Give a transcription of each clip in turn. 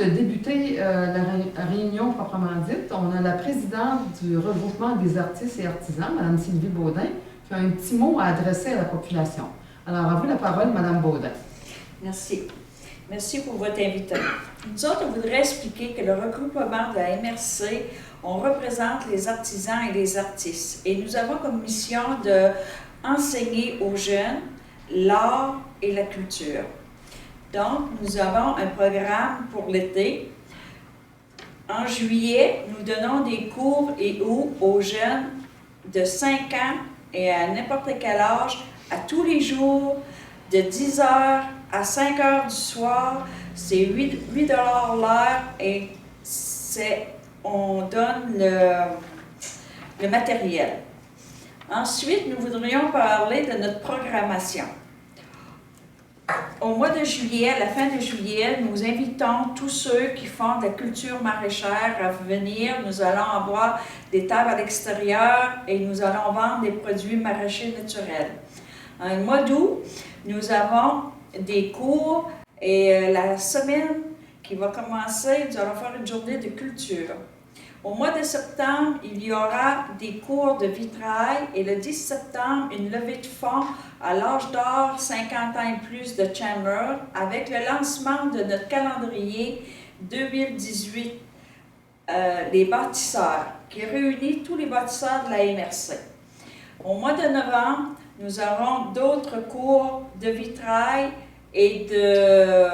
de débuter la réunion proprement dite, on a la présidente du regroupement des artistes et artisans, Mme Sylvie Baudin, qui a un petit mot à adresser à la population. Alors, à vous la parole, Mme Baudin. Merci. Merci pour votre invitation. Nous autres, on voudrait expliquer que le regroupement de la MRC, on représente les artisans et les artistes. Et nous avons comme mission d'enseigner aux jeunes l'art et la culture. Donc, nous avons un programme pour l'été. En juillet, nous donnons des cours aux jeunes de 5 ans et à n'importe quel âge, à tous les jours, de 10 heures à 5 heures du soir. C'est 8 $ l'heure et on donne le matériel. Ensuite, nous voudrions parler de notre programmation. Au mois de juillet, à la fin de juillet, nous invitons tous ceux qui font de la culture maraîchère à venir. Nous allons avoir des tables à l'extérieur et nous allons vendre des produits maraîchers naturels. Au mois d'août, nous avons des cours et la semaine qui va commencer, nous allons faire une journée de culture. Au mois de septembre, il y aura des cours de vitrail et le 10 septembre, une levée de fonds à l'âge d'or 50 ans et plus de Chandler avec le lancement de notre calendrier 2018, les bâtisseurs, qui réunit tous les bâtisseurs de la MRC. Au mois de novembre, nous aurons d'autres cours de vitrail et de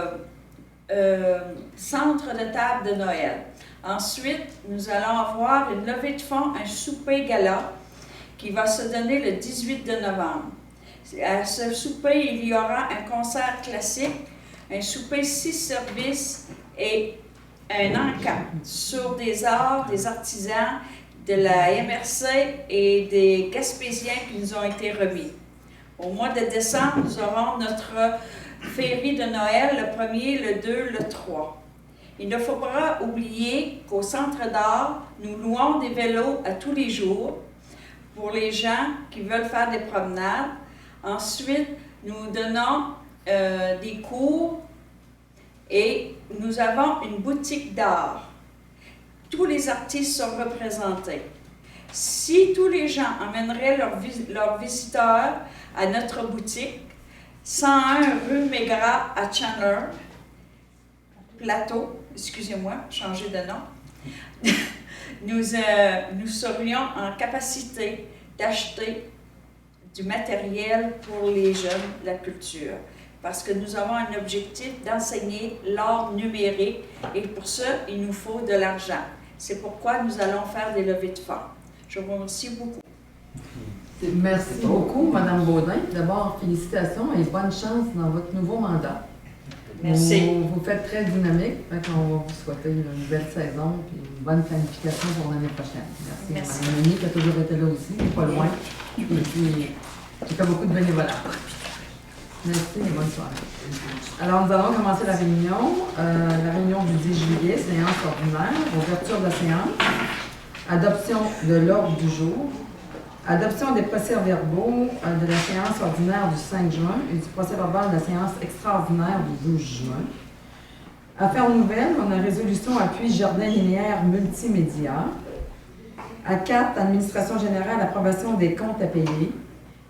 centre de table de Noël. Ensuite, nous allons avoir une levée de fonds, un souper gala qui va se donner le 18 de novembre. À ce souper, il y aura un concert classique, un souper 6 services et un encamp sur des arts, des artisans de la MRC et des Gaspésiens qui nous ont été remis. Au mois de décembre, nous aurons notre féerie de Noël, le 1er, le 2, le 3. Il ne faut pas oublier qu'au Centre d'art, nous louons des vélos à tous les jours pour les gens qui veulent faire des promenades. Ensuite, nous donnons des cours et nous avons une boutique d'art. Tous les artistes sont représentés. Si tous les gens emmèneraient leurs visiteurs à notre boutique, 101 rue Maigrat à Chandler, Plateau, excusez-moi, changer de nom, nous serions en capacité d'acheter du matériel pour les jeunes de la culture. Parce que nous avons un objectif d'enseigner l'art numérique et pour ça, il nous faut de l'argent. C'est pourquoi nous allons faire des levées de fonds. Je vous remercie beaucoup. Merci beaucoup, Mme Baudin. D'abord, félicitations et bonne chance dans votre nouveau mandat. Merci. Vous faites très dynamique. On va vous souhaiter une belle saison et une bonne planification pour l'année prochaine. Merci. Mme Ménie qui a toujours été là aussi, pas loin. Et puis, j'ai fait beaucoup de bénévolat. Merci et bonne soirée. Alors, nous allons commencer la réunion du 10 juillet, séance ordinaire, ouverture de la séance, adoption de l'ordre du jour, adoption des procès-verbaux de la séance ordinaire du 5 juin et du procès-verbal de la séance extraordinaire du 12 juin. Affaires nouvelles, on a résolution appui jardin linéaire multimédia. À 4, administration générale, approbation des comptes à payer.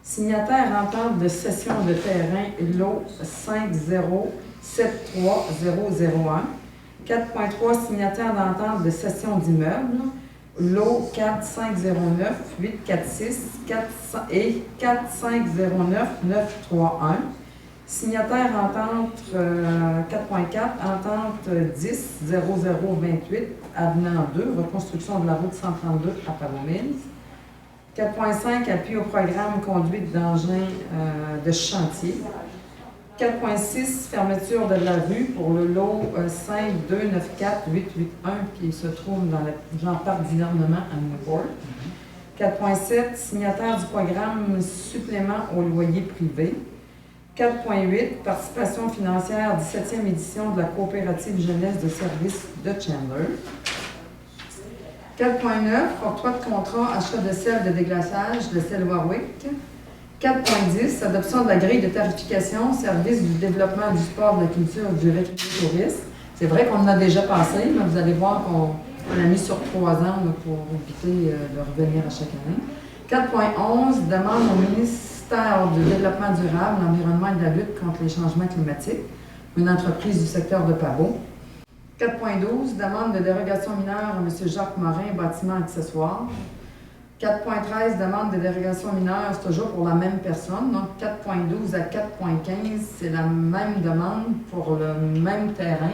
Signataire entente de cession de terrain lot 5073001. 4.3, signataire d'entente de cession d'immeubles. Lot 4509-846 et 4509-931. Signataire entente 4.4, entente 10-0028, avenant 2, reconstruction de la route 132 à Palomilles. 4.5, appui au programme conduite d'engins de chantier. 4.6, fermeture de la rue pour le lot 5294881 qui se trouve dans le Jean Parc d'Hivernement à Newport. 4.7, signataire du programme supplément au loyer privé. 4.8, participation financière 17e édition de la coopérative jeunesse de services de Chandler. 4.9, octroi de contrat achat de sel de déglaçage de sel Warwick. 4.10, adoption de la grille de tarification, service du développement du sport, de la culture, du tourisme. C'est vrai qu'on en a déjà passé, mais vous allez voir qu'on l'a mis sur 3 ans là, pour éviter de revenir à chaque année. 4.11 demande au ministère du Développement durable, l'Environnement et de la lutte contre les changements climatiques, une entreprise du secteur de Pabot. 4.12 demande de dérogation mineure à M. Jacques Morin, bâtiment accessoire. 4.13 demande de dérogation mineure, c'est toujours pour la même personne. Donc 4.12 à 4.15, c'est la même demande pour le même terrain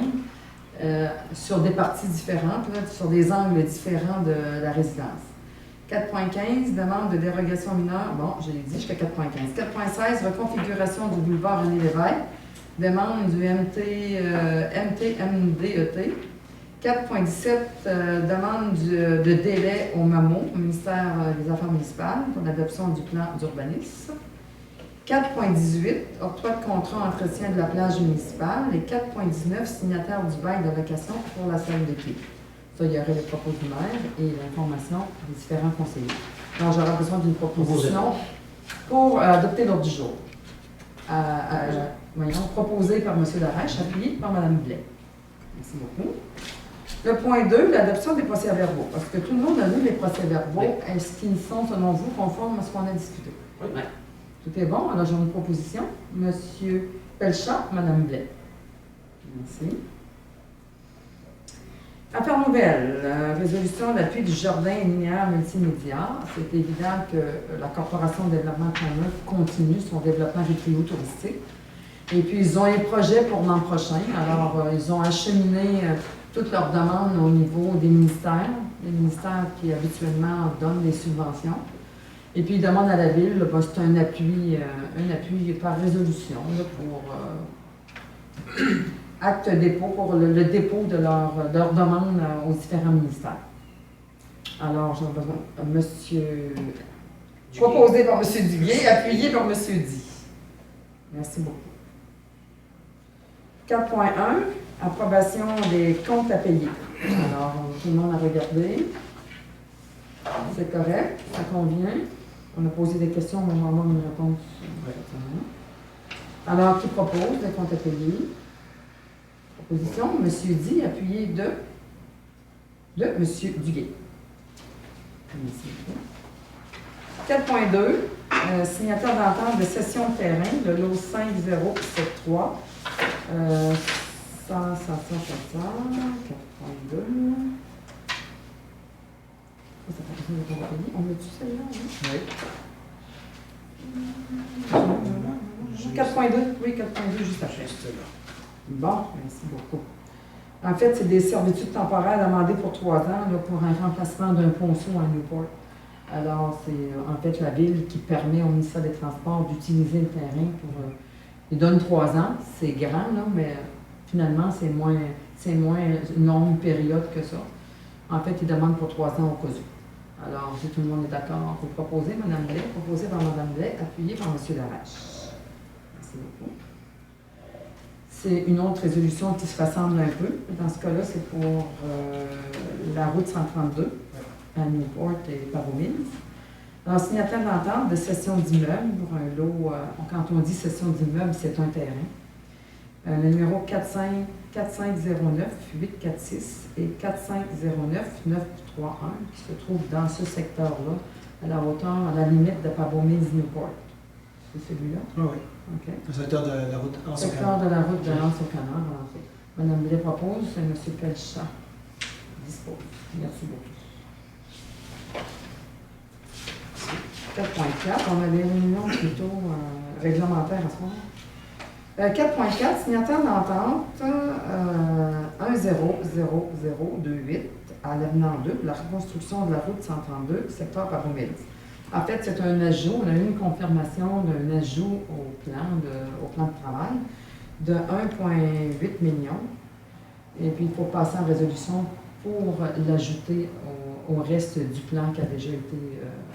sur des parties différentes, là, sur des angles différents de la résidence. 4.15 demande de dérogation mineure, bon, j'ai dit jusqu'à 4.15. 4.16 reconfiguration du boulevard René Lévesque, demande du MTMDET. 4.17, demande de délai au MAMO, au ministère des Affaires municipales, pour l'adoption du plan d'urbanisme. 4.18, octroi de contrat entretien de la plage municipale. Et 4.19, signataire du bail de location pour la salle de quai. Ça, il y aurait les propos du maire et l'information des différents conseillers. Donc, j'aurai besoin d'une proposition pour adopter l'ordre du jour. Voyons, proposé par M. Darèche, appuyé par Mme Blais. Merci beaucoup. Le point 2, l'adoption des procès-verbaux. Parce que tout le monde a lu les procès-verbaux. Oui. Est-ce qu'ils sont, selon vous, conformes à ce qu'on a discuté? Oui. Tout est bon. Alors, j'ai une proposition. M. Pelchat, Mme Blais. Merci. Affaire nouvelle, résolution d'appui du jardin linéaire multimédia. C'est évident que la Corporation de développement commun continue son développement récréo-touristique. Et puis, ils ont un projet pour l'an prochain. Alors, ils ont acheminé toutes leurs demandes au niveau des ministères, les ministères qui habituellement donnent des subventions. Et puis, ils demandent à la Ville, ben, c'est un appui par résolution là, pour acte dépôt, pour le dépôt de leur demande aux différents ministères. Alors, j'ai besoin de monsieur... Proposé par M. Duguay, appuyé par M. Di. Merci beaucoup. 4.1, approbation des comptes à payer. Alors, tout le monde a regardé. C'est correct, ça convient. On a posé des questions, on va avoir une réponse. Alors, qui propose les comptes à payer? Proposition, M. Di, appuyé de M. Duguay. Merci. 4.2, signataire d'entente de cession de terrain, le lot 5073. 4.2. On a-tu celle-là? Oui. 4.2, oui, 4.2, juste après. Bon, merci beaucoup. En fait, c'est des servitudes temporaires demandées pour 3 ans là, pour un remplacement d'un ponceau à Newport. Alors, c'est en fait la Ville qui permet au ministère des Transports d'utiliser le terrain pour... il donne 3 ans, c'est grand, là, mais finalement, c'est moins une longue période que ça. En fait, il demande pour 3 ans au cas où. Alors, si tout le monde est d'accord, vous proposez, Mme Blais, proposé par Mme Blais, appuyé par M. Darèche. Merci beaucoup. C'est une autre résolution qui se ressemble un peu. Dans ce cas-là, c'est pour la route 132 à Newport et Pabot-Mills. Alors, signataire d'entente de cession d'immeubles pour un lot, quand on dit cession d'immeubles, c'est un terrain. Le numéro 4509-846 et 4509-931 qui se trouve dans ce secteur-là, à la hauteur, à la limite de Pabot-Mills-Newport. C'est celui-là? Oui. OK. Le secteur de la route Le secteur de la route de Lens au Canard. Mme Blais propose, et M. Pelchat dispose. Merci beaucoup. 4.4, on a des réunions plutôt réglementaires à ce moment. 4.4, signataire d'entente 100028 à l'avenant 2 pour la reconstruction de la route 132, secteur Pabot-Mills. En fait, c'est un ajout, on a eu une confirmation d'un ajout au plan de travail de 1,8 million. Et puis, il faut passer en résolution pour l'ajouter au reste du plan qui a déjà été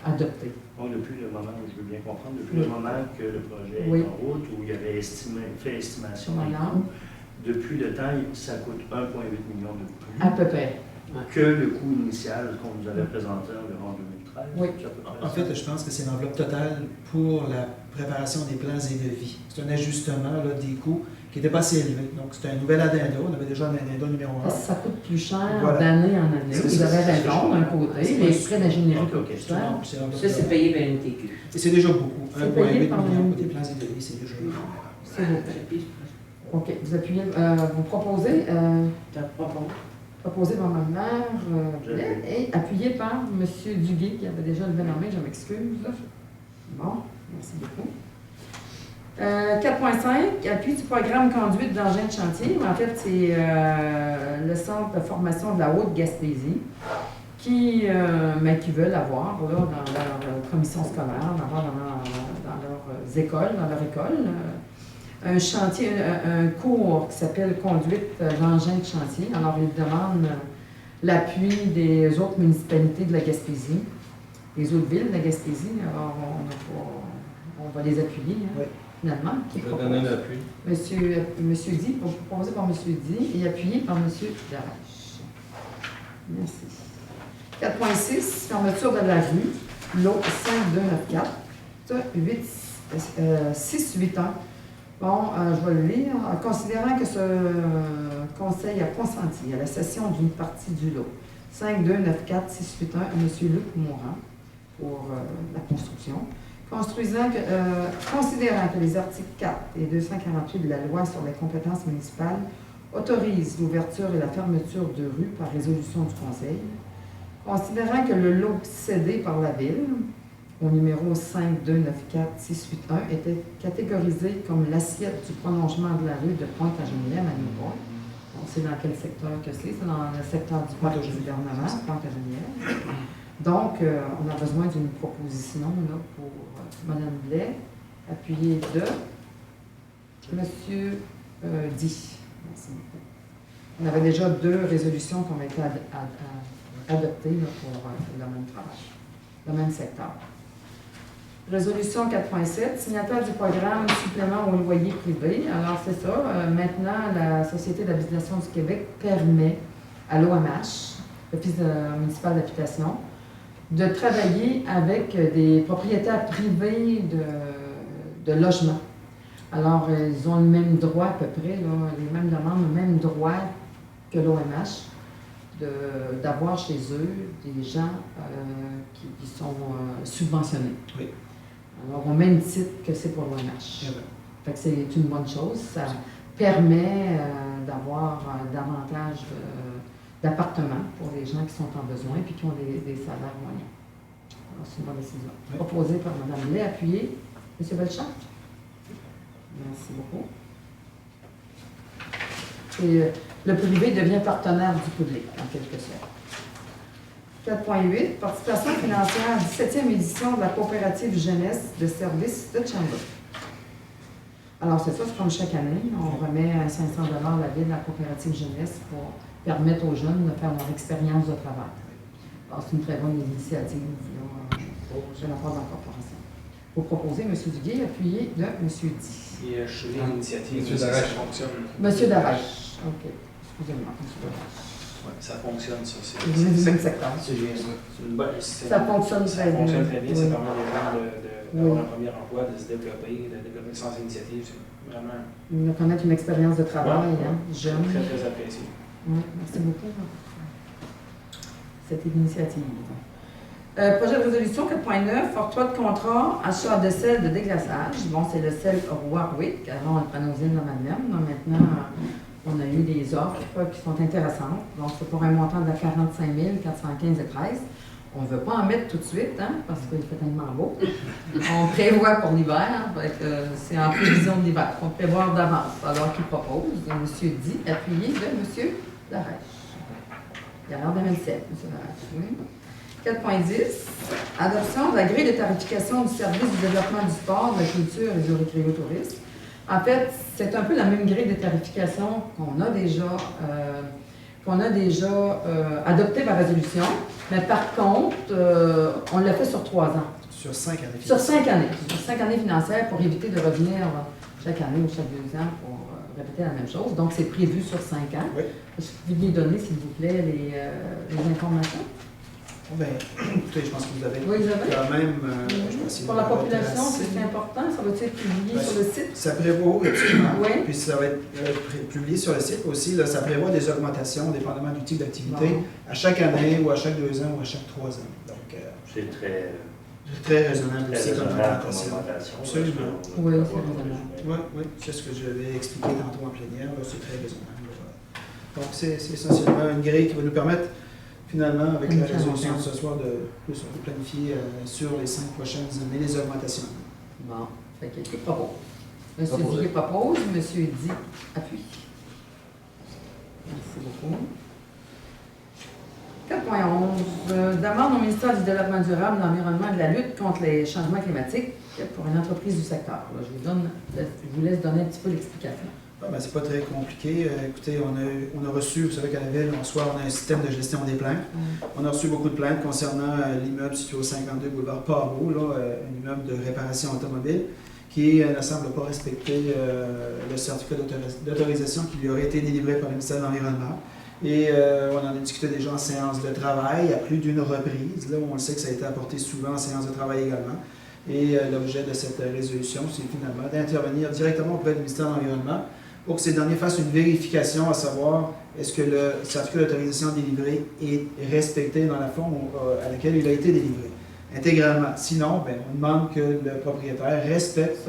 adopté. Bon, depuis le moment, je veux bien comprendre, depuis le moment que le projet est en route, où il y avait fait estimation des coûts, depuis le temps, ça coûte 1,8 million de plus. À peu près. Que le coût initial qu'on nous avait présenté environ en 2013. Oui. En fait, je pense que c'est l'enveloppe totale pour la préparation des plans et devis. C'est un ajustement là, des coûts qui n'était pas assez élevé. Donc, c'était un nouvel addenda. On avait déjà un addenda numéro 1. Parce que ça coûte plus cher Voilà. d'année en année. C'est Ils ça, avaient c'est raison d'un côté, les frais d'ingénierie Ok, coûtent ok. plus cher. Ça, c'est payé par NTQ. Et c'est déjà beaucoup. C'est 1,8 payé million par pour l'UNT. des plans isolés, c'est déjà beaucoup. C'est beau. OK. Vous appuyez, vous proposez, T'as pas bon? proposé par ma mère et appuyé par M. Duguay, qui avait déjà levé la main, je m'excuse. Bon, merci beaucoup. 4.5, appui du programme conduite d'engins de chantier. En fait, c'est le centre de formation de la Haute-Gaspésie qui veulent avoir là, dans leur commission scolaire, dans leurs écoles, dans leur école. Un chantier, un cours qui s'appelle Conduite d'engins de chantier. Alors, ils demandent l'appui des autres municipalités de la Gaspésie, des autres villes de la Gaspésie. Alors, on va les appuyer, hein, Oui. finalement. Qui Je vais propose. donner un appui. Monsieur Di, proposé par Monsieur Di et appuyé par Monsieur Darèche. Merci. 4.6, fermeture de la rue, lot 5294, 681. Bon, je vais le lire. Considérant que ce conseil a consenti à la cession d'une partie du lot 5294-681 à M. Luc Mourant pour la construction, considérant que les articles 4 et 248 de la loi sur les compétences municipales autorisent l'ouverture et la fermeture de rues par résolution du conseil, considérant que le lot cédé par la ville au numéro 5294-681 était catégorisé comme l'assiette du prolongement de la rue de Pointe-à-Genève à Newport. On sait dans quel secteur que c'est dans le secteur du parc du gouvernement, Pointe-à-Genève. Donc, on a besoin d'une proposition là, pour Mme Blais, appuyée de M. Di. Merci beaucoup. On avait déjà 2 résolutions qui ont été adoptées là, pour le même travail, le même secteur. Résolution 4.7, signataire du programme supplément au loyer privé. Alors, c'est ça. Maintenant, la Société d'habitation du Québec permet à l'OMH, l'Office municipal d'habitation, de travailler avec des propriétaires privés de logements. Alors, ils ont le même droit à peu près, là, les mêmes demandes, le même droit que l'OMH d'avoir chez eux des gens qui sont subventionnés. Oui. Alors, au même titre que c'est pour l'OMH. Fait que c'est une bonne chose. Ça permet d'avoir davantage d'appartements pour les gens qui sont en besoin et qui ont des salaires moyens. Alors, c'est une bonne décision. Oui. Proposée par Mme Blais, appuyée. M. Belchamp? Merci beaucoup. Et le privé devient partenaire du public, en quelque sorte. 4.8, participation financière à la 17e édition de la coopérative jeunesse de services de Sherbrooke. Alors, c'est ça, c'est comme chaque année. On remet 500 $ à la ville de la coopérative jeunesse pour permettre aux jeunes de faire leur expérience de travail. Alors, c'est une très bonne initiative de la part de la corporation. Vous proposez, M. Duguay, appuyé de M. Di. Et je suis l'initiative. Monsieur Darèche fonctionne. M. Darèche. OK. Excusez-moi, M. Darèche. Ouais, ça fonctionne, ça. Vous êtes du même secteur. C'est bien ça. Ça fonctionne très bien. Ça fonctionne très bien. Oui. Ça permet aux gens d'avoir Oui. un premier emploi, de se développer, de développer sans initiative. C'est vraiment De connaître une expérience de travail, Ouais. hein, jeune. très, très apprécié. Oui, merci beaucoup pour cette initiative. Projet de résolution 4.9, octroi de contrat, achat de sel de déglaçage. Bon, c'est le sel Warwick. Avant, on le prenait aux îles de Madeleine. Maintenant, on a eu des offres qui sont intéressantes. Donc, c'est pour un montant de 45 415,13 $. On ne veut pas en mettre tout de suite, hein, parce qu'il fait tellement beau. On prévoit pour l'hiver, c'est en prévision de l'hiver. On prévoit d'avance. Alors, qu'il propose, M. Di, appuyé de M. Darèche. Il a l'air de 27, M. Darèche. Oui. 4.10, adoption de la grille de tarification du service du développement du sport, de la culture et du récréotourisme. En fait, c'est un peu la même grille de tarification qu'on a déjà adoptée par résolution, mais par contre, on l'a fait sur 3 ans. Sur 5 années. Sur 5 années. Sur 5 années financières pour éviter de revenir chaque année ou chaque 2 ans pour répéter la même chose. Donc, c'est prévu sur 5 ans. Oui. Est-ce que vous pouviez donner, s'il vous plaît, les informations? Bien, écoutez, je pense que vous avez Oui, Isabelle? quand même... je pense Pour la population, c'est important. Ça va être publié Ben, sur le site? Ça prévoit, absolument. Oui. Puis ça va être publié sur le site aussi. Là, ça prévoit des augmentations, dépendamment du type d'activité, Bon. à chaque année ou à chaque 2 ans ou à chaque 3 ans. Donc, C'est très très raisonnable aussi comme raisonnable comme augmentation. augmentation. Absolument. Oui, c'est raisonnable. Oui, oui, c'est ce que je l'ai expliqué tantôt en plénière. Là, c'est très raisonnable. Là. Donc, c'est essentiellement une grille qui va nous permettre, finalement, avec la résolution de ce soir, de planifier sur les 5 prochaines années les augmentations. Bon. Fait que qui propose? Monsieur Duguay propose, Monsieur Di appuie. Merci beaucoup. 4.11. Demande au ministère du Développement durable, de l'Environnement et de la lutte contre les changements climatiques pour une entreprise du secteur. Là, je vous laisse donner un petit peu l'explication. Ah, ben, c'est pas très compliqué. Écoutez, on a reçu, vous savez qu'à la ville, on a un système de gestion des plaintes. On a reçu beaucoup de plaintes concernant l'immeuble situé au 52 boulevard Pavot, un immeuble de réparation automobile, qui ne semble pas respecter le certificat d'autorisation qui lui aurait été délivré par le ministère de l'Environnement. Et on en a discuté déjà en séance de travail à plus d'une reprise, là où on le sait que ça a été apporté souvent en séance de travail également. Et l'objet de cette résolution, c'est finalement d'intervenir directement auprès du ministère de l'Environnement pour que ces derniers fassent une vérification à savoir est-ce que le certificat d'autorisation délivré est respecté dans la forme à laquelle il a été délivré, intégralement. Sinon, ben, on demande que le propriétaire respecte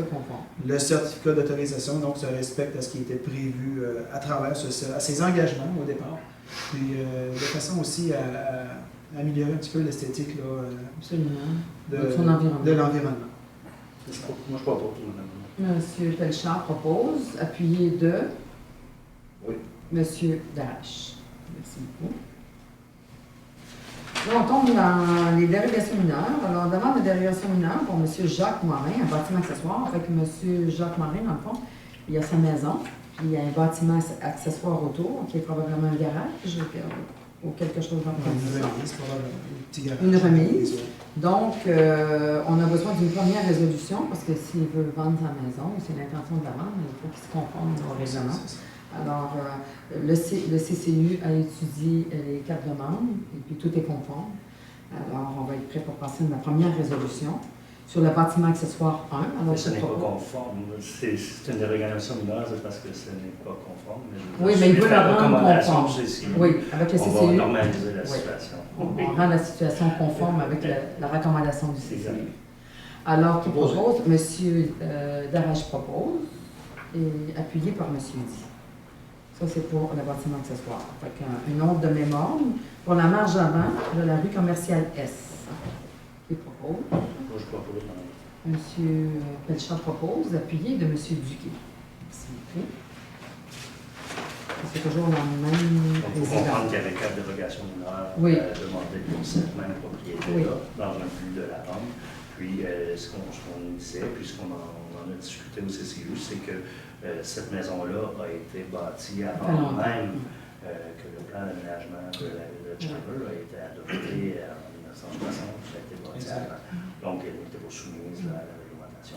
le certificat d'autorisation, donc se respecte à ce qui était prévu à travers à ses engagements au départ. Puis de façon aussi à améliorer un petit peu l'esthétique de l'environnement. Moi, je crois pas tout le monde. Monsieur Pelchard propose, appuyé de Oui. Monsieur Darache. Merci beaucoup. Là, on tombe dans les dérogations mineures. Alors, on demande de dérogation mineure pour Monsieur Jacques Morin, un bâtiment accessoire. En fait, Monsieur Jacques Morin, dans le fond, il a sa maison, puis il y a un bâtiment accessoire autour, qui est probablement un garage ou quelque chose comme ça. Une remise. Donc, on a besoin d'une première résolution parce que s'il veut vendre sa maison, c'est l'intention de la vendre, il faut qu'il se conforme au règlement. Alors, le CCU a étudié les 4 demandes et puis tout est conforme. Alors, on va être prêt pour passer à la première résolution sur le bâtiment accessoire 1. Alors, ce n'est pas conforme. C'est une dérogation mineure, c'est parce que ce n'est pas conforme. Oui, mais il veut la rendre conforme. Oui, avec le CCU. On va normaliser la situation. On rend la situation conforme avec la recommandation du CCU. Alors, qui propose? M. Darache propose, et appuyé par M. Di. Ça, c'est pour le bâtiment accessoire. Fait une note de mémoire pour la marge avant de la rue commerciale S. Qui propose? Moi, je propose. M. Pelchard propose, appuyé de M. Duguay. Merci beaucoup. C'est toujours la même Il faut comprendre qu'il y avait 4 dérogations mineures demandées pour cette même propriété-là, dans un but de la vente. Puis, ce qu'on disait, puis ce qu'on en a discuté au CCU, c'est que cette maison-là a été bâtie avant même que le plan d'aménagement de la ville de Chandler a été adopté en 1960. Ça a été bâti avant. Donc, elle n'était pas soumise à la réglementation.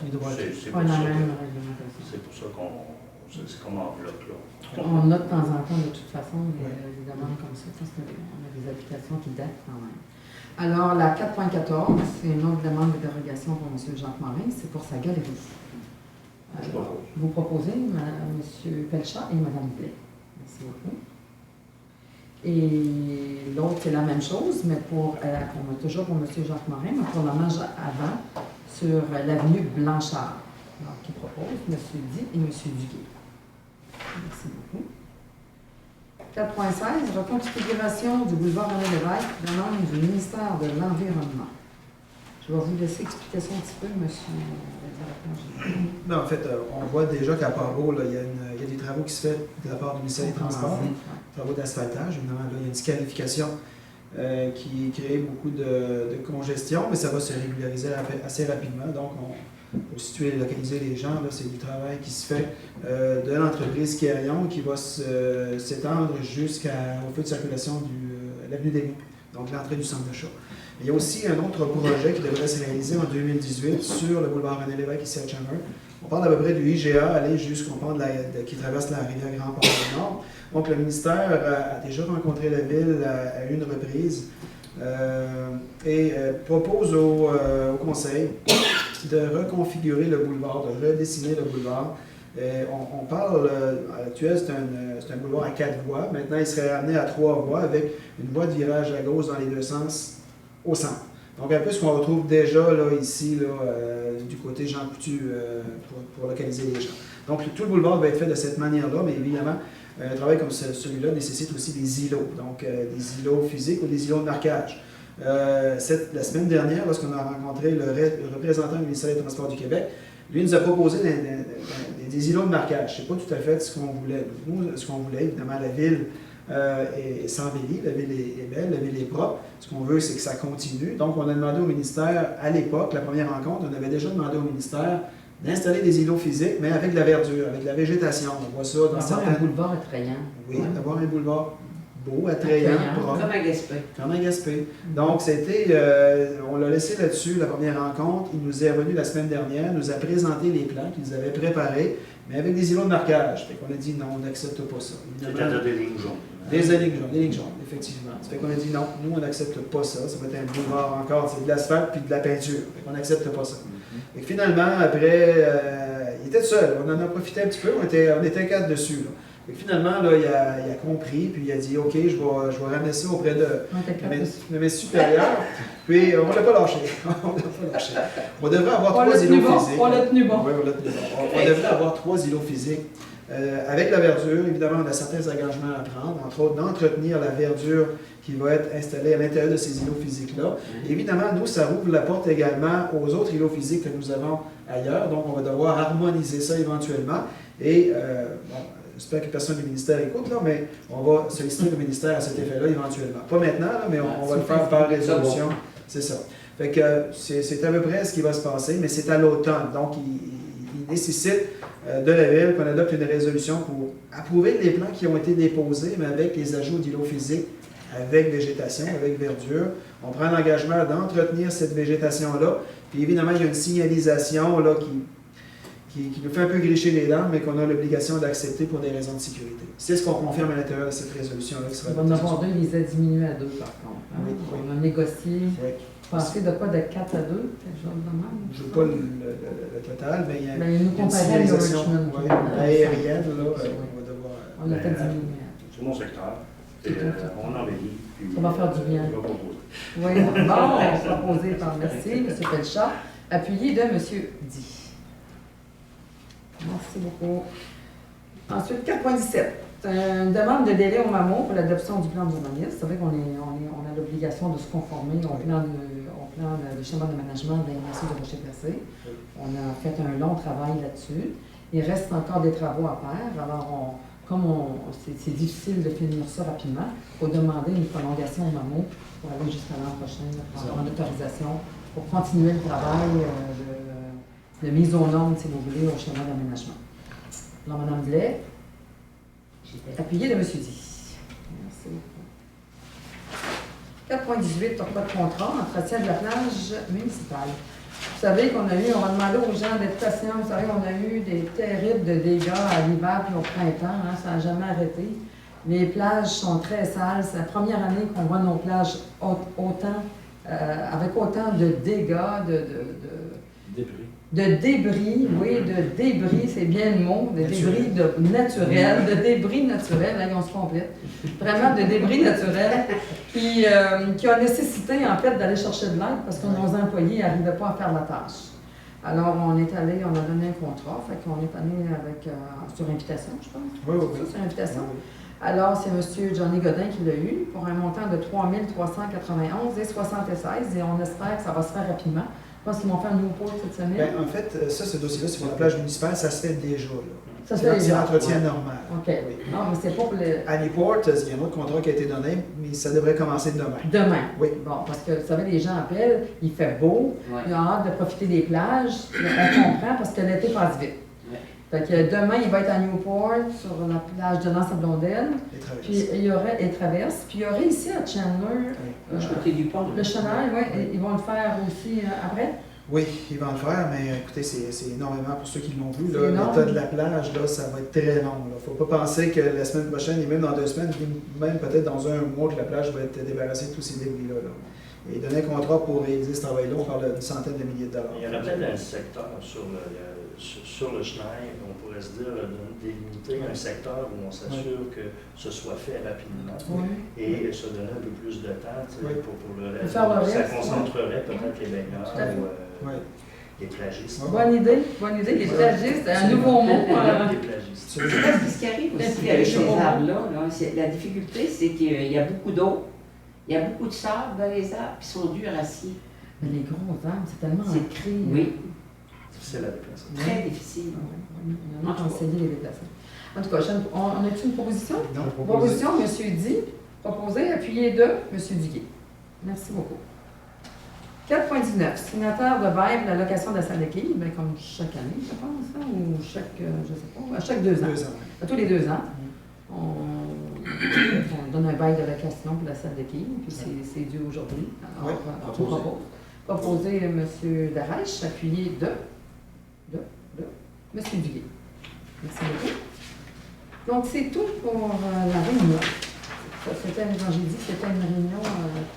C'est pour ça qu'on... C'est comme en bloc, là. On a de temps en temps, de toute façon, des demandes comme ça, parce qu'on a des applications qui datent quand même. Alors, la 4.14, c'est une autre demande de dérogation pour M. Jacques Morin, c'est pour sa galerie. Alors, vous proposez M. Pelchat et Mme Blais. Merci beaucoup. Et l'autre, c'est la même chose, mais on a toujours pour M. Jacques Morin, mais pour la marge avant, sur l'avenue Blanchard. Alors, qui propose M. Di et M. Duguay. Merci beaucoup. 4.16, reconfiguration du boulevard René Lévesque, demande du ministère de l'Environnement. Je vais vous laisser explication un petit peu, monsieur le directeur. Ben, en fait, on voit déjà qu'à Pavot, il y a des travaux qui se font de la part du ministère des Transports, travaux d'asphaltage. Évidemment, là, il y a une scarification qui crée beaucoup de congestion, mais ça va se régulariser assez rapidement. Donc, pour situer et localiser les gens, c'est du travail qui se fait de l'entreprise Kérion qui va s'étendre jusqu'au feu de circulation de l'avenue des Mines, donc l'entrée du centre d'achat. Il y a aussi un autre projet qui devrait se réaliser en 2018 sur le boulevard René Lévesque ici à Chandler. On parle à peu près du IGA, aller jusqu'au pont qui traverse la rivière Grand-Port du Nord. Donc le ministère a déjà rencontré la ville à une reprise propose au conseil de reconfigurer le boulevard, de redessiner le boulevard. On parle, à l'actuel, c'est un boulevard à 4 voies. Maintenant, il serait amené à 3 voies avec une voie de virage à gauche dans les deux sens au centre. Donc, un peu ce qu'on retrouve déjà là, ici, là, du côté Jean Coutu, pour localiser les gens. Donc, tout le boulevard va être fait de cette manière-là, mais évidemment, un travail comme celui-là nécessite aussi des îlots, donc des îlots physiques ou des îlots de marquage. La semaine dernière, lorsqu'on a rencontré le représentant du ministère des Transports du Québec, lui nous a proposé des îlots de marquage. Ce n'est pas tout à fait ce qu'on voulait. Nous, ce qu'on voulait, évidemment, la ville est s'embellit, la ville est belle, la ville est propre. Ce qu'on veut, c'est que ça continue. Donc, on a demandé au ministère, à l'époque, la première rencontre, on avait déjà demandé au ministère d'installer des îlots physiques, mais avec de la verdure, avec de la végétation. On voit ça dans certains... un boulevard attrayant. Oui, d'avoir un boulevard beau, attrayant, propre. Comme à Gaspé. Comme à Gaspé. Donc, on l'a laissé là-dessus, la première rencontre. Il nous est revenu la semaine dernière, nous a présenté les plans qu'ils avaient préparés, mais avec des îlots de marquage. Fait qu'on a dit non, on n'accepte pas ça. C'est-à-dire des lignes jaunes. Des lignes jaunes, effectivement. Ça fait qu'on a dit non, nous, on n'accepte pas ça. Ça va être un boulevard encore, c'est de l'asphalte puis de la peinture. Fait qu'on n'accepte pas ça. Et finalement, après, il était seul. On en a profité un petit peu, on était 4 dessus. Là. Et finalement, là, il a compris, puis il a dit, OK, je vais ramener ça auprès de mes supérieurs. Puis on ne l'a pas lâché. On devrait avoir 3 îlots physiques. On l'a tenu bon. Oui, on l'a tenu bon. On devrait avoir 3 îlots physiques. Avec la verdure, évidemment, on a certains engagements à prendre, entre autres d'entretenir la verdure qui va être installée à l'intérieur de ces îlots physiques-là. Évidemment, nous, ça ouvre la porte également aux autres îlots physiques que nous avons ailleurs, donc on va devoir harmoniser ça éventuellement. Et, j'espère que personne du ministère écoute, là, mais on va solliciter le ministère à cet effet-là éventuellement. Pas maintenant, là, mais on va le faire par résolution. C'est ça. Fait que c'est à peu près ce qui va se passer, mais c'est à l'automne. Donc, il nécessite de la Ville qu'on adopte une résolution pour approuver les plans qui ont été déposés, mais avec les ajouts d'îlots physiques, avec végétation, avec verdure. On prend l'engagement d'entretenir cette végétation-là. Puis évidemment, il y a une signalisation là, qui nous fait un peu gricher les dents, mais qu'on a l'obligation d'accepter pour des raisons de sécurité. C'est ce qu'on confirme à l'intérieur de cette résolution-là. On va en avoir 2, il les a diminués à 2 par contre. Hein? Oui. On a négocié. Oui. Passer de quoi, de 4 à 2, quelque chose de même? Je ne veux pas le total, mais il y a une signalisation aérienne, là, on va devoir... On l'a fait diminuer. Sur mon secteur, on embellit. Ça va faire du bien. On va proposer. Oui, bon, proposé par merci, M. Pelchat, appuyé de M. Di. Merci beaucoup. Ensuite, 4.17. Une demande de délai au MAMO pour l'adoption du plan d'urbanisme. C'est vrai qu'on a l'obligation de se conformer au plan de schéma d'aménagement de l'animation de Rocher-Percé. On a fait un long travail là-dessus. Il reste encore des travaux à faire. Alors, c'est difficile de finir ça rapidement, il faut demander une prolongation au MAMO pour aller jusqu'à l'an prochain, pour avoir une autorisation pour continuer le travail de mise aux normes, si vous voulez, au schéma d'aménagement. Alors, Mme Blais, appuyé de M. Di. Merci beaucoup. 4.18, octroi de contrat, entretien de la plage municipale. Vous savez qu'on a on va demander aux gens d'être patients. Vous savez, on a eu des terribles dégâts à l'hiver puis au printemps. Hein, ça n'a jamais arrêté. Les plages sont très sales. C'est la première année qu'on voit nos plages avec autant de dégâts, de débris, oui, de débris, c'est bien le mot, de débris naturels, de débris naturels, là, on se complète. Vraiment de débris naturels qui ont nécessité, en fait, d'aller chercher de l'aide parce que nos employés n'arrivaient pas à faire la tâche. Alors, on est allé, on a donné un contrat, fait qu'on est allé avec, sur invitation, je pense. Oui. Ça, sur invitation. Oui. Alors, c'est M. Johnny Godin qui l'a eu pour un montant de 3 391,76 et on espère que ça va se faire rapidement. Je pense qu'ils vont faire un Newport cette semaine. Bien, en fait, ce dossier-là, c'est pour la plage municipale, ça se fait déjà. Là. Ça se fait déjà. C'est l'entretien normal. OK. Oui. Non, mais c'est pas pour le... À Newport, il y a un autre contrat qui a été donné, mais ça devrait commencer demain. Demain? Oui. Bon, parce que, vous savez, les gens appellent, il fait beau, ils ont hâte de profiter des plages, on comprend parce que l'été passe vite. Fait que demain, il va être à Newport, sur la plage de Nance-à-Blondel. Puis il y aurait et Traverse. Puis il y aurait ici à Chandler. Du côté du pont. Le Chenal, oui. Ils vont le faire aussi après. Oui, ils vont le faire, mais écoutez, c'est énormément pour ceux qui l'ont vu. C'est énorme. L'état de la plage, là, ça va être très long. Il ne faut pas penser que la semaine prochaine, et même dans 2 semaines, même peut-être dans un mois, que la plage va être débarrassée de tous ces débris-là. Et donner un contrat pour réaliser ce travail-là, on parle d'une centaine de milliers de dollars. Il y en a peut-être un secteur sur le chenil, on pourrait se dire, délimiter un secteur où on s'assure que ce soit fait rapidement et se donner un peu plus de temps pour le reste. Faire le Ça reste, concentrerait peut-être les baigneurs Tout à fait. ou les plagistes. Bonne idée, les plagistes, c'est un nouveau mot. Les plagistes. Parce que ce qui arrive aussi avec ces arbres-là, la difficulté, c'est qu'il y a beaucoup d'eau, il y a beaucoup de sable dans les arbres, puis ils sont durs à scier. Mais les gros arbres, c'est tellement écrit. Oui. Difficile à déplacer. Très difficile. On a conseillé les déplacer. En tout cas, on a-t-il une proposition? Non, Proposition, M. Di. Proposé, appuyé de M. Duguay. Merci beaucoup. 4.19. Signataire de bail de la location de la salle de quilles, comme chaque année, je pense, hein, ou chaque, je sais pas, à chaque 2 ans. 2 ans. À tous les 2 ans. On donne un bail de location pour la salle de quilles, puis c'est dû aujourd'hui. Alors, Oui, je propose. Proposer M. Darèche, appuyé de M. Duguay. Merci beaucoup. Donc, c'est tout pour la réunion. C'était, quand j'ai dit que c'était une réunion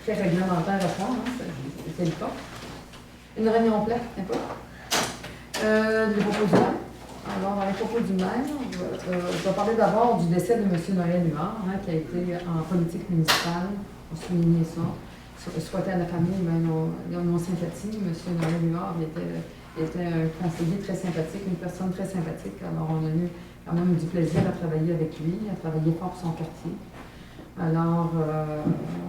très réglementaire à faire, hein, c'était le cas. Une réunion pleine, n'importe. Les propos du maire. Alors, les propos du maire, je vais parler d'abord du décès de M. Noël Huard, hein, qui a été en politique municipale. On va souligner ça. Souhaiter à la famille nos sympathies. M. Noël Huard était un conseiller très sympathique, une personne très sympathique. Alors, on a eu quand même du plaisir à travailler avec lui, à travailler fort pour son quartier. Alors,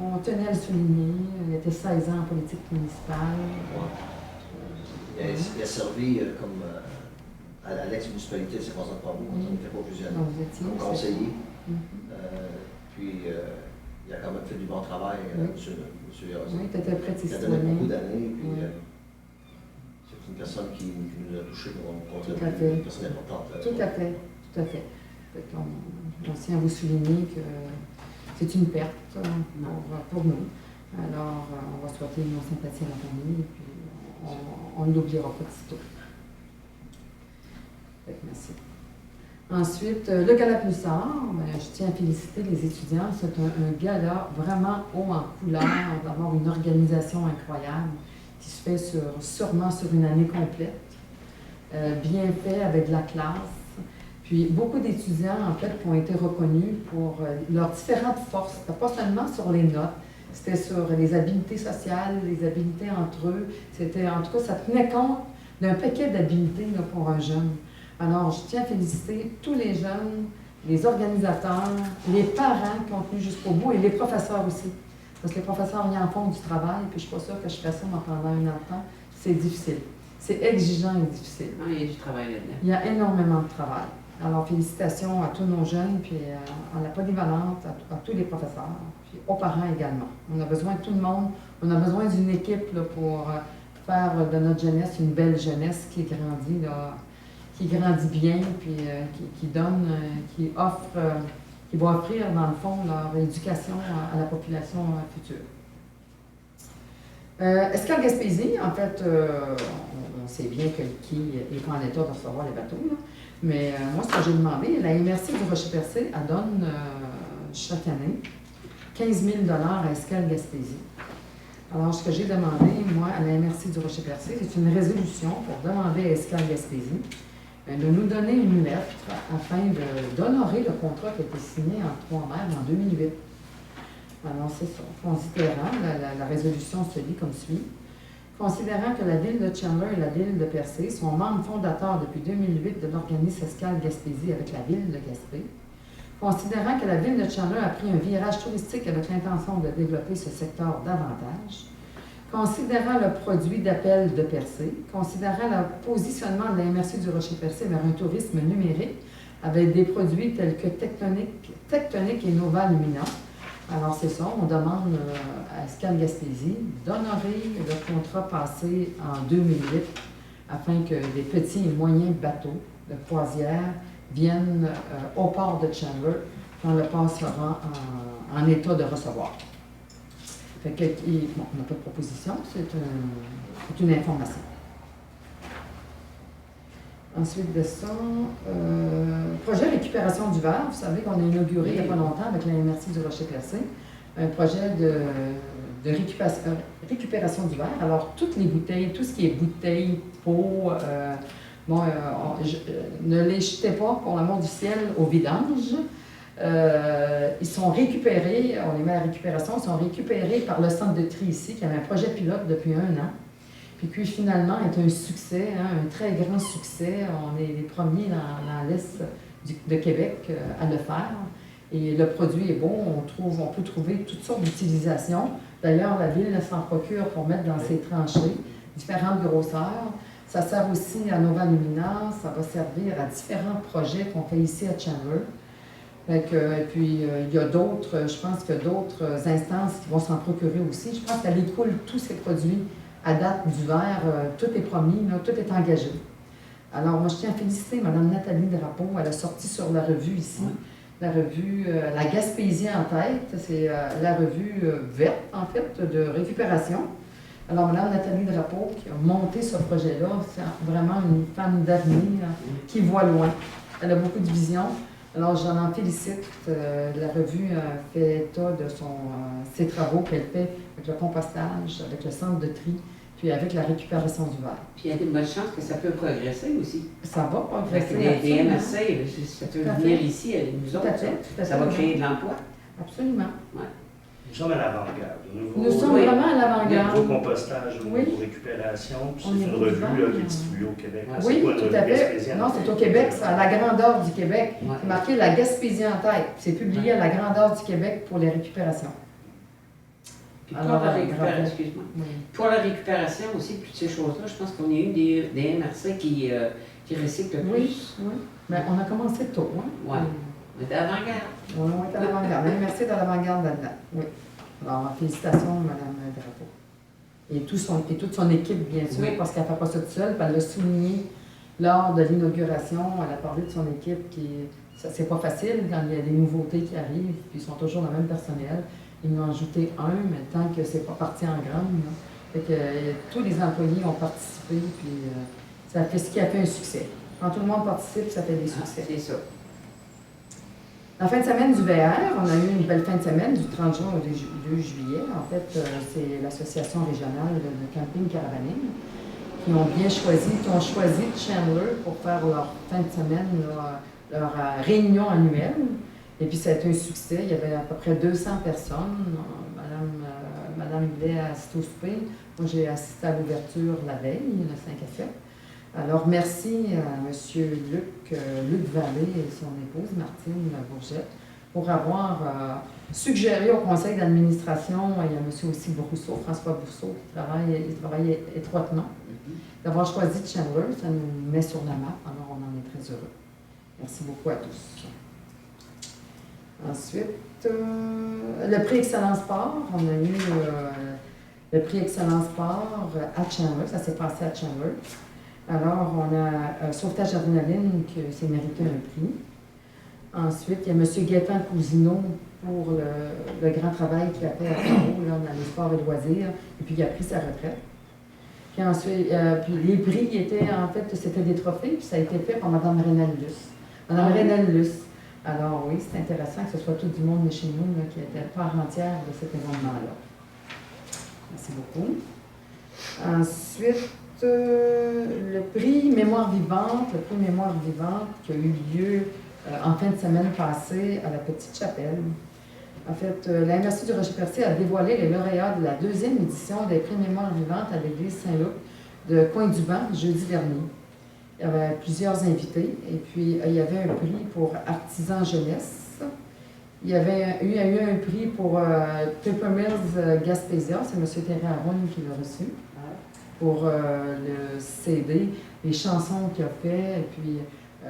on tenait à le souligner. Il était 16 ans en politique municipale. Il a servi comme à l'ex-municipalité de Saint-Vincent-de-Paul, on n'était pas plusieurs années, comme conseiller. Puis, il a quand même fait du bon travail, M. Hirose. Oui, tu étais prêt de Il a donné beaucoup d'années, puis c'est une personne qui nous a touchés pour contribuer, une personne importante. Tout à fait, tout à fait. On tient à vous souligner que c'est une perte pour nous. Alors, on va souhaiter nos sympathies à la famille, et puis on ne l'oubliera pas de sitôt. Merci. Ensuite, le gala Pulsar, je tiens à féliciter les étudiants. C'est un gala vraiment haut en couleur, d'avoir une organisation incroyable qui se fait sûrement sur une année complète, bien fait avec de la classe. Puis beaucoup d'étudiants, en fait, qui ont été reconnus pour leurs différentes forces. C'était pas seulement sur les notes, c'était sur les habiletés sociales, les habiletés entre eux. C'était, en tout cas, ça tenait compte d'un paquet d'habiletés pour un jeune. Alors, je tiens à féliciter tous les jeunes, les organisateurs, les parents qui ont tenu jusqu'au bout et les professeurs aussi. Parce que les professeurs, ils en font du travail, puis je ne suis pas sûre que je ferais ça pendant un an de temps. C'est difficile. C'est exigeant et difficile. Ah, il y a du travail là-dedans. Il y a énormément de travail. Alors, félicitations à tous nos jeunes, puis à la polyvalente, à tous les professeurs, puis aux parents également. On a besoin de tout le monde. On a besoin d'une équipe là, pour faire de notre jeunesse une belle jeunesse qui grandit, là, qui grandit bien, puis qui donne, qui offre, qui va offrir, dans le fond, leur éducation à la population future. Escale-Gaspésie, en fait, on sait bien que qui n'est pas en état de recevoir les bateaux, là. Mais moi, ce que j'ai demandé, la MRC du Rocher-Percé, elle donne chaque année 15 000 à Escale-Gaspésie. Alors, ce que j'ai demandé, moi, à la MRC du Rocher-Percé, c'est une résolution pour demander à Escale-Gaspésie de nous donner une lettre afin d'honorer le contrat qui a été signé en 3 mers en 2008. Alors, c'est ça. Considérant, la résolution se lit comme suit. Considérant que la ville de Chandler et la ville de Percé sont membres fondateurs depuis 2008 de l'organisme Escale-Gaspésie avec la ville de Gaspé, considérant que la ville de Chandler a pris un virage touristique avec l'intention de développer ce secteur davantage, considérant le produit d'appel de Percé, considérant le positionnement de la MRC du Rocher-Percé vers un tourisme numérique avec des produits tels que Tectonic et Nova Lumina. Alors, c'est ça, on demande à Escale-Gaspésie d'honorer le contrat passé en 2008 afin que des petits et moyens bateaux de croisière viennent au port de Chandler quand le port sera en état de recevoir. Fait que, bon, on n'a pas de proposition, c'est une information. Ensuite de ça, projet récupération du verre. Vous savez qu'on a inauguré il n'y a pas longtemps avec la MRC du Rocher-Percé un projet de récupération du verre. Alors, toutes les bouteilles, tout ce qui est bouteilles, pots, ne les jetez pas, pour l'amour du ciel, au vidange. Ils sont récupérés, on les met à récupération, ils sont récupérés par le centre de tri ici, qui avait un projet pilote depuis 1 an. Puis finalement, est un succès, un très grand succès. On est les premiers dans l'Est de Québec à le faire. Et le produit est bon, on peut trouver toutes sortes d'utilisations. D'ailleurs, la ville s'en procure pour mettre dans ses tranchées différentes grosseurs. Ça sert aussi à Nova Lumina, ça va servir à différents projets qu'on fait ici à Chandler. Et puis, il y a d'autres, je pense qu'il y a d'autres instances qui vont s'en procurer aussi. Je pense qu'elle écoule tous ces produits à date du verre, tout est promis, là, tout est engagé. Alors, moi, je tiens à féliciter Mme Nathalie Drapeau. Elle a sorti sur la revue ici, la revue La Gaspésie en tête. C'est la revue verte, en fait, de récupération. Alors, Mme Nathalie Drapeau, qui a monté ce projet-là, c'est vraiment une femme d'avenir qui voit loin. Elle a beaucoup de vision. Alors, j'en en félicite. La revue fait état de ses travaux qu'elle fait avec le compostage, avec le centre de tri, puis avec la récupération du verre. Puis il y a de bonnes chances que ça peut progresser aussi. Ça va progresser. Des MRC, ça peut venir ici, nous autres. Ça va créer de l'emploi. Absolument. Ouais. Nous sommes à l'avant-garde. Nous sommes vraiment à l'avant-garde. Au niveau compostage, au niveau récupération, puis c'est une revue qui est distribuée au Québec. Oui, tout à fait. Non, c'est au Québec, c'est à la grandeur du Québec. C'est marqué La Gaspésie en tête. C'est publié à la grandeur du Québec pour les récupérations. Puis pour la récupération aussi, puis ces choses-là, je pense qu'on a eu des MRC qui recyclent plus. Oui. Mais on a commencé tôt. Oui. On était à l'avant-garde. Oui, on était à l'avant-garde. Merci de l'avant-garde là-dedans. Oui. Alors, félicitations, Mme Drapeau. Et toute son équipe, bien sûr, parce qu'elle ne fait pas ça toute seule. Elle l'a souligné lors de l'inauguration. Elle a parlé de son équipe qui. C'est pas facile quand il y a des nouveautés qui arrivent, puis ils sont toujours le même personnel. Ils nous ont ajouté un, mais tant que c'est pas parti en grande. Fait que tous les employés ont participé, puis ça fait ce qui a fait un succès. Quand tout le monde participe, ça fait des succès. C'est ça. La fin de semaine du VR, on a eu une belle fin de semaine du 30 juin au 2 juillet. En fait, c'est l'Association régionale de camping caravaning qui ont choisi Chandler pour faire leur fin de semaine, leur réunion annuelle. Et puis, ça a été un succès. Il y avait à peu près 200 personnes. Madame Blais a assisté au souper. Moi, j'ai assisté à l'ouverture la veille, le 5 à 7. Alors, merci à M. Luc Vallée et son épouse, Martine Bourgette, pour avoir suggéré au conseil d'administration, il y a M. aussi Brousseau, François Brousseau, qui travaille étroitement, d'avoir choisi Chandler. Ça nous met sur la map, alors on en est très heureux. Merci beaucoup à tous. Ensuite, le prix Excellence Sport, on a eu le prix Excellence Sport à Chandler, ça s'est passé à Chandler. Alors, on a Sauvetage Adrénaline qui s'est mérité un prix. Ensuite, il y a M. Gaétan Cousineau pour le grand travail qu'il a fait à Paro, dans les sports et loisirs, et puis il a pris sa retraite. Puis ensuite, puis les prix étaient, en fait, c'était des trophées, puis ça a été fait par Mme Rénal-Luce. Mme Rénal-Luce. Alors oui, c'est intéressant que ce soit tout du monde de chez nous qui était part entière de cet événement-là. Merci beaucoup. Ensuite, le prix Mémoire vivante, qui a eu lieu en fin de semaine passée à la Petite Chapelle. En fait, la MRC du Rocher-Percé a dévoilé les lauréats de la 2e édition des prix Mémoire vivante à l'église Saint-Luc de Coin-du-Banc jeudi dernier. Il y avait plusieurs invités et puis il y avait un prix pour Artisan Jeunesse. Il y a eu un prix pour Paper Mills Gaspésia, c'est M. Thierry Aron qui l'a reçu, pour le CD, les chansons qu'il a fait, et puis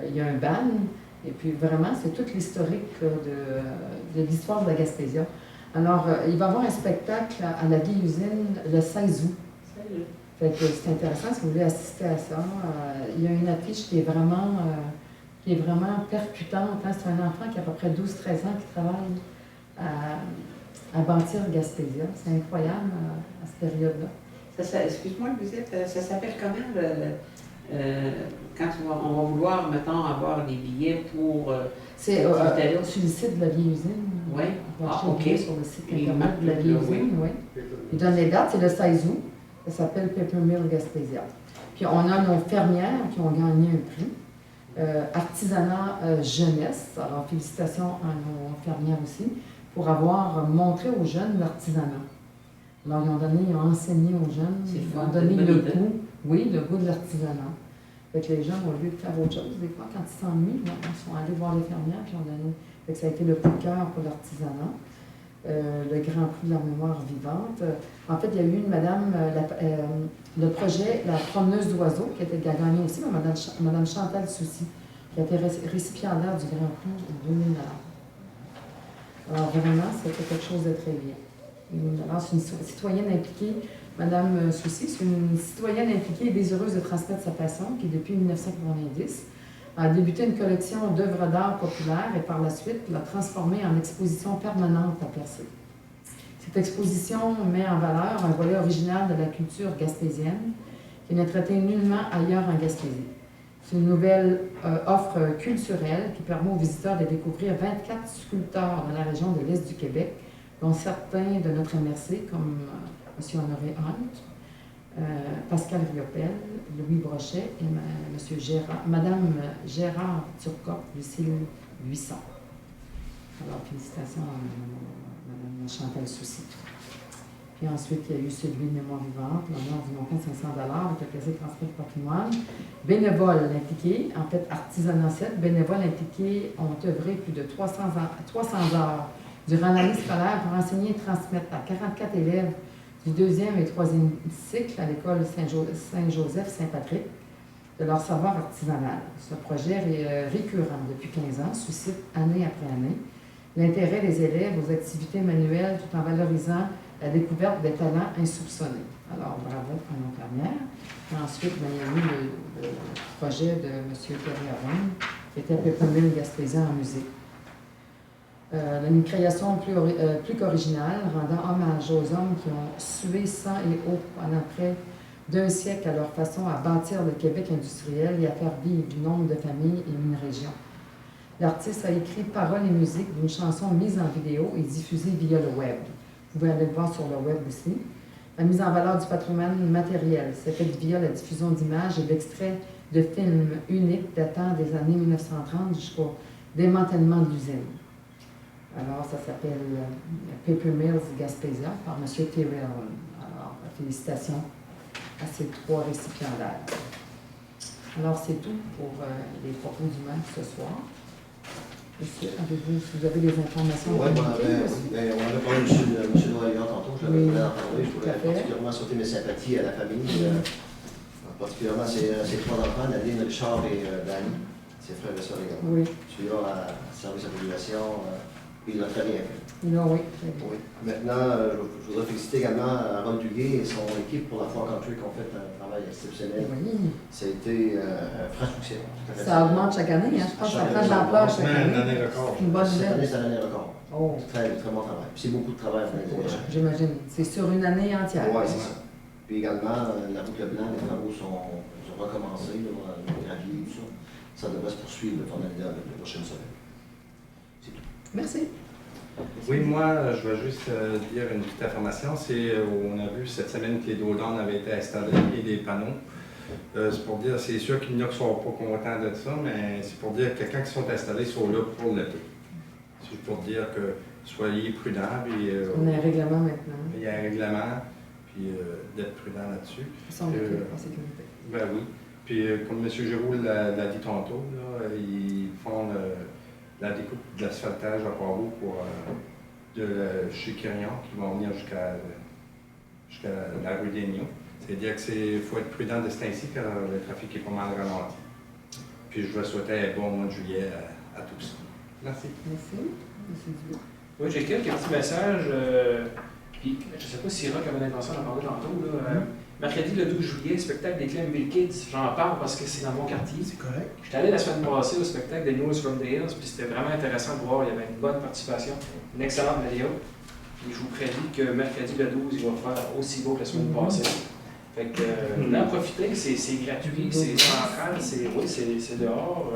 il y a un band, et puis vraiment, c'est toute l'historique de l'histoire de la Gaspésia. Alors, il va y avoir un spectacle à la vieille usine le 16 août. Fait que c'est intéressant si vous voulez assister à ça. Il y a une affiche qui est vraiment percutante. Hein. C'est un enfant qui a à peu près 12-13 ans qui travaille à Bantir-Gaspésia. C'est incroyable à cette période-là. Excuse-moi, vous êtes, ça s'appelle comment quand on va vouloir, mettons, avoir des billets pour... c'est sur le site de la vieille usine. Oui. OK. Sur le site internet de la vieille usine, oui. Il donne les dates, c'est le 16 août. Ça s'appelle Peppermill Gaspésia. Puis on a nos fermières qui ont gagné un prix. Artisanat jeunesse. Alors, félicitations à nos fermières aussi, pour avoir montré aux jeunes l'artisanat. Alors, ils ont enseigné aux jeunes, ils ont donné le goût, le goût de l'artisanat. Fait que les gens, au lieu de faire autre chose, des fois, quand ils s'ennuient, ils sont allés voir les fermières, puis ont donné. Fait que ça a été le coup de cœur pour l'artisanat. Le Grand Prix de la mémoire vivante. En fait, il y a eu une madame, le projet La promeneuse d'oiseaux, qui a gagné aussi, madame Chantal Soucy, qui a été récipiendaire du Grand Prix de 2000 $. Alors, vraiment, c'était quelque chose de très bien. Alors, c'est une citoyenne impliquée, madame Soucy, c'est une citoyenne impliquée et désireuse de transmettre sa passion, qui, depuis 1990, a débuté une collection d'œuvres d'art populaires et par la suite l'a transformée en exposition permanente à Percé. Cette exposition met en valeur un volet original de la culture gaspésienne qui n'est traité nullement ailleurs en Gaspésie. C'est une nouvelle offre culturelle qui permet aux visiteurs de découvrir 24 sculpteurs de la région de l'Est du Québec, dont certains de notre MRC, comme M. Honoré Hunt, Pascal Riopel, Louis Brochet et Mme Gérard Turcotte, Lucille Buisson. Alors, félicitations à Mme Chantal Soucy. Puis ensuite, il y a eu celui de Mémoire vivante, l'honneur du montant de 500 $, avec le plaisir de transmettre le patrimoine. Bénévoles impliqués, en fait, Artisanat 7, bénévoles impliqués ont œuvré plus de 300 heures durant l'année scolaire pour enseigner et transmettre à 44 élèves du 2e et 3e cycle à l'école Saint-Joseph-Saint-Patrick de leur savoir artisanal. Ce projet récurrent depuis 15 ans suscite année après année l'intérêt des élèves aux activités manuelles tout en valorisant la découverte des talents insoupçonnés. Alors, bravo à nos fermières. Ensuite, il y a eu le projet de M. Thierry Aron, qui était Peppermill Gaspésia en musique. Une création plus qu'originale, rendant hommage aux hommes qui ont sué sang et eau pendant près d'un siècle à leur façon à bâtir le Québec industriel et à faire vivre nombre de familles et une région. L'artiste a écrit paroles et musique d'une chanson mise en vidéo et diffusée via le web. Vous pouvez aller le voir sur le web aussi. La mise en valeur du patrimoine matériel s'est faite via la diffusion d'images et d'extraits de films uniques datant des années 1930 jusqu'au démantèlement de l'usine. Alors, ça s'appelle Peppermill Gaspésia par M. Thierry Aron. Alors, félicitations à ces 3 récipiendaires. Alors, c'est tout pour les propos du maire ce soir. Monsieur, si vous avez des informations à communiquer? On avait parlé de M. Noël tantôt, je l'avais en parler. Je voulais particulièrement souhaiter mes sympathies à la famille. Particulièrement ses 3 enfants, Nadine, Richard et Dani, ses frères et sœurs également. Oui. Celui-là a servi sa population, il l'a très bien fait. Oui. Oui. Maintenant, je voudrais féliciter également Harold Duguay et son équipe pour la Foire Country qui ont fait un travail exceptionnel. Oui. Ça a été un franc succès. Ça augmente chaque année, hein? Je pense que ça prend de l'ampleur chaque année. Une année record. Une bonne Cette année, nouvelle. c'est une année record. Oh. Très, très bon travail. Puis c'est beaucoup de travail organisé. J'imagine. C'est sur une année entière. Oui, c'est ça. Puis également, la route Leblanc, les travaux ont recommencé, le gravier, tout ça. Ça devrait se poursuivre pendant les prochaines semaines. C'est tout. Merci. Oui, moi, je vais juste dire une petite information. On a vu cette semaine que les dodans avaient été installés et des panneaux. C'est pour dire, c'est sûr qu'il y en a qui ne sont pas contents de ça, mais c'est pour dire que quand ils sont installés, ils sont là pour l'été. C'est pour dire que soyez prudents. Puis, on a un règlement maintenant. Il y a un règlement, puis d'être prudent là-dessus. Ils sont en sécurité. Ben oui. Puis comme M. Giroux l'a dit tantôt, là, ils font la découpe de l'asphaltage à Port-Rouge chez Quirion, qui vont venir jusqu'à la rue des Niaux. C'est-à-dire qu'il faut être prudent de ce temps-ci car le trafic est pas mal ralenti. Puis je vous souhaite un bon mois de juillet à tous. Merci. Merci. Monsieur Dubé. Oui, j'ai quelques petits messages. Puis, je ne sais pas si Rock avait l'intention d'en parler tantôt. Là. Mercredi, le 12 juillet, spectacle des Clemville Kids. J'en parle parce que c'est dans mon quartier. C'est correct. J'étais allé la semaine passée au spectacle des News from the Hills, puis c'était vraiment intéressant de voir. Il y avait une bonne participation, une excellente média. Puis je vous prédis que mercredi, le 12, il va faire aussi beau que la semaine passée. Fait que, en profiter, c'est gratuit, c'est central, c'est dehors.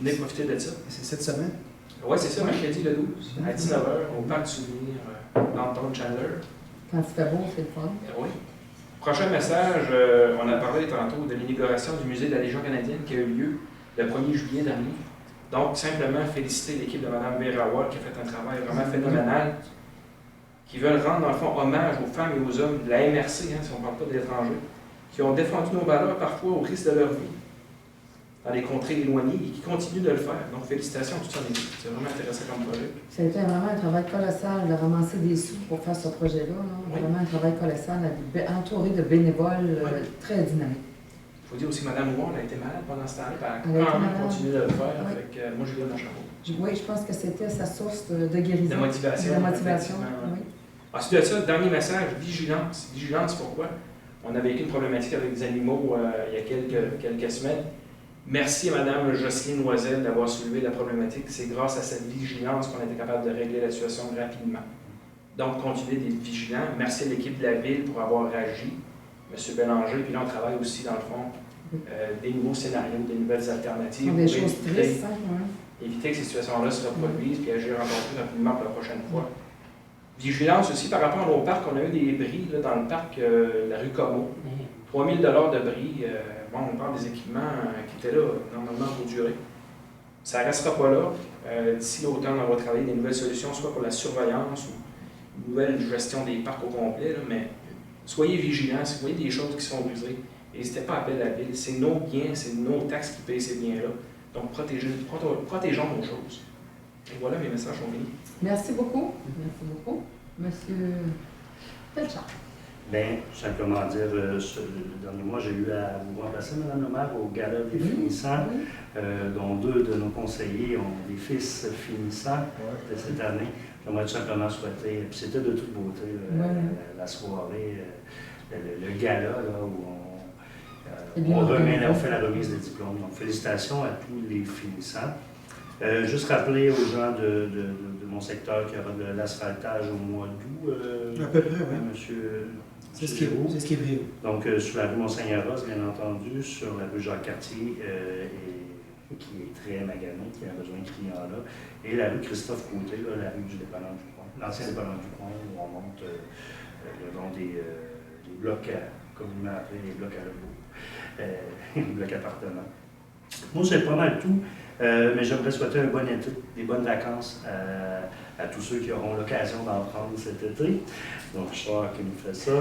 Venez profiter de ça. C'est cette semaine? Oui, c'est ça, mercredi le 12, à 19h, au Parc du Souvenir, Downtown Chandler. Quand il fait beau, c'est le fun. Oui. Prochain message, on a parlé tantôt de l'inauguration du Musée de la Légion canadienne qui a eu lieu le 1er juillet dernier. Donc, simplement féliciter l'équipe de Mme Vera Wall qui a fait un travail vraiment phénoménal, qui veulent rendre, dans le fond, hommage aux femmes et aux hommes de la MRC, si on ne parle pas d'étrangers, qui ont défendu nos valeurs parfois au risque de leur vie, dans les contrées éloignées, et qui continuent de le faire. Donc, félicitations à toute son équipe. C'est vraiment intéressant comme projet. Ça a été vraiment un travail colossal de ramasser des sous pour faire ce projet-là. Oui. Vraiment un travail colossal, entouré de bénévoles très dynamiques. Il faut dire aussi que Mme Wall a été malade pendant ce temps-là, puis Elle a elle a été quand même malade. continué de le faire. Oui. Fait que, moi, je lui donne un chapeau. Oui, je pense que c'était sa source de guérison. De motivation. De motivation, effectivement. oui. Ensuite de ça, dernier message, vigilance. Vigilance, pourquoi? On a vécu une problématique avec des animaux il y a quelques semaines. Merci à Mme Jocelyne Loisel d'avoir soulevé la problématique. C'est grâce à cette vigilance qu'on a été capable de régler la situation rapidement. Donc, continuez d'être vigilants. Merci à l'équipe de la Ville pour avoir agi. M. Bélanger, puis là, on travaille aussi, dans le fond, des nouveaux scénarios, des nouvelles alternatives. Des pour choses tristes, éviter que ces situations-là se reproduisent, puis agir encore plus rapidement pour la prochaine fois. Vigilance aussi par rapport au parc. On a eu des bris là, dans le parc, la rue Como. 3 000 $ de bris. Bon, on parle des équipements qui étaient là normalement pour durer. Ça ne restera pas là. D'ici l'automne, on va travailler des nouvelles solutions, soit pour la surveillance ou une nouvelle gestion des parcs au complet. Là, mais soyez vigilants. Si vous voyez des choses qui sont brisées, n'hésitez pas à appeler la Ville. C'est nos biens, c'est nos taxes qui payent ces biens-là. Donc, protégeons nos choses. Et voilà, mes messages sont finis. Merci beaucoup. Merci beaucoup. Monsieur Pelchard. Bien, simplement dire, le dernier mois, j'ai eu à vous remplacer, Mme le maire, au gala des finissants, dont 2 de nos conseillers ont des fils finissants de cette année. J'aimerais tout simplement souhaiter, puis c'était de toute beauté, la soirée, le gala, là, où on fait la remise des diplômes. Donc, félicitations à tous les finissants. Juste rappeler aux gens de mon secteur qu'il y aura de l'asphaltage au mois d'août. À peu près, oui. Monsieur C'est ce qui est vrai. Donc, sur la rue Monseigneur-Ross, bien entendu, sur la rue Jacques-Cartier, qui est très maganée, qui a besoin de clients-là, et la rue Christophe-Côté, la rue du dépanneur du coin, l'ancien dépanneur du coin, où on monte le long des blocs, communément appelés les blocs à repos, les blocs appartements. Moi, c'est pas mal tout. Mais j'aimerais souhaiter un bon été, des bonnes vacances à tous ceux qui auront l'occasion d'en prendre cet été. Donc, Richard qui nous fait ça.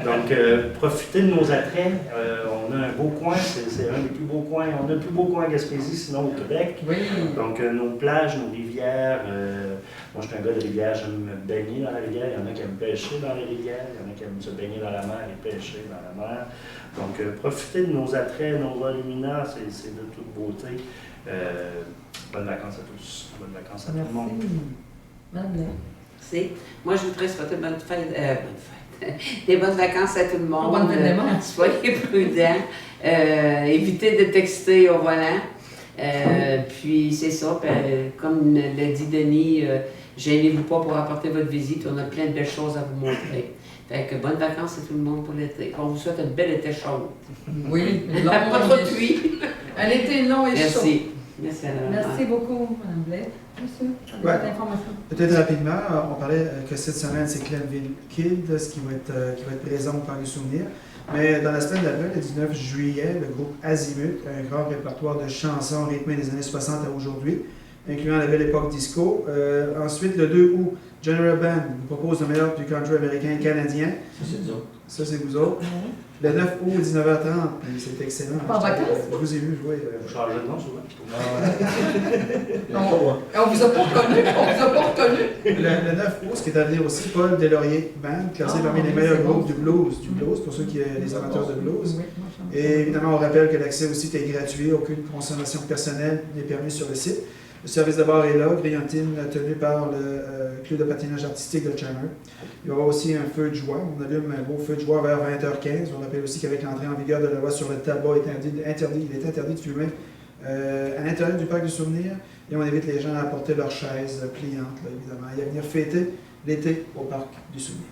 Donc, profitez de nos attraits. On a un beau coin, c'est un des plus beaux coins. On a le plus beau coin à Gaspésie, sinon au Québec. Oui. Donc, nos plages, nos rivières. Moi, je suis un gars de rivière, j'aime me baigner dans la rivière. Il y en a qui aiment pêcher dans les rivières. Il y en a qui aiment se baigner dans la mer et pêcher dans la mer. Donc, profitez de nos attraits, nos volumina, c'est de toute beauté. Bonnes vacances à tous. Bonnes vacances à tout le monde. Madame Blair. Merci. Moi, je voudrais souhaiter des bonnes vacances à tout le monde. Bonne fête des mères. Soyez prudents. Évitez de texter au volant. Puis, c'est ça. Comme l'a dit Denis, gênez-vous pas pour apporter votre visite. On a plein de belles choses à vous montrer. Fait que bonnes vacances à tout le monde pour l'été. On vous souhaite une belle été chaude. Oui, Pas trop de pluie. Un été long et chaud. Merci. Merci à la Merci beaucoup, Mme Blair. Monsieur, Ouais. avez l'information? Peut-être rapidement, on parlait que cette semaine, c'est Glenville Kid, ce qui va être présent au Parc du Souvenir. Mais dans la semaine d'après, le 19 juillet, le groupe Azimut, un grand répertoire de chansons rythmées des années 60 à aujourd'hui, incluant la belle époque disco. Ensuite, le 2 août, General Band vous propose le meilleur du country américain et canadien. Ça, c'est vous autres. Le 9 août, 19h30, puis c'est excellent. Pas en vacances? Je vous ai vu jouer. Vous changez de nom souvent? On vous a pas reconnu. Le 9 août, ce qui est à venir aussi, Paul Deslauriers Band, classé parmi les meilleurs groupes du blues, pour ceux qui sont les amateurs de blues. Et évidemment, on rappelle que l'accès au site est gratuit, aucune consommation personnelle n'est permise sur le site. Le service de bar est là, grillantine tenu par le club de patinage artistique de Chandler. Il va y avoir aussi un feu de joie. On allume un beau feu de joie vers 20h15. On rappelle aussi qu'avec l'entrée en vigueur de la loi sur le tabac, il est interdit de fumer à l'intérieur du parc du souvenir. Et on invite les gens à apporter leurs chaises pliantes, là, évidemment, et à venir fêter l'été au parc du souvenir.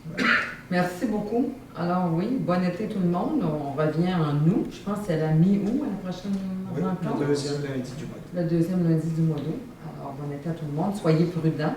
Voilà. Merci beaucoup. Alors oui, bon été tout le monde. On revient en août. Je pense que c'est à la mi-août à la prochaine rencontre. Le deuxième lundi du mois. Le deuxième lundi du mois d'août. Alors bon été à tout le monde. Soyez prudents.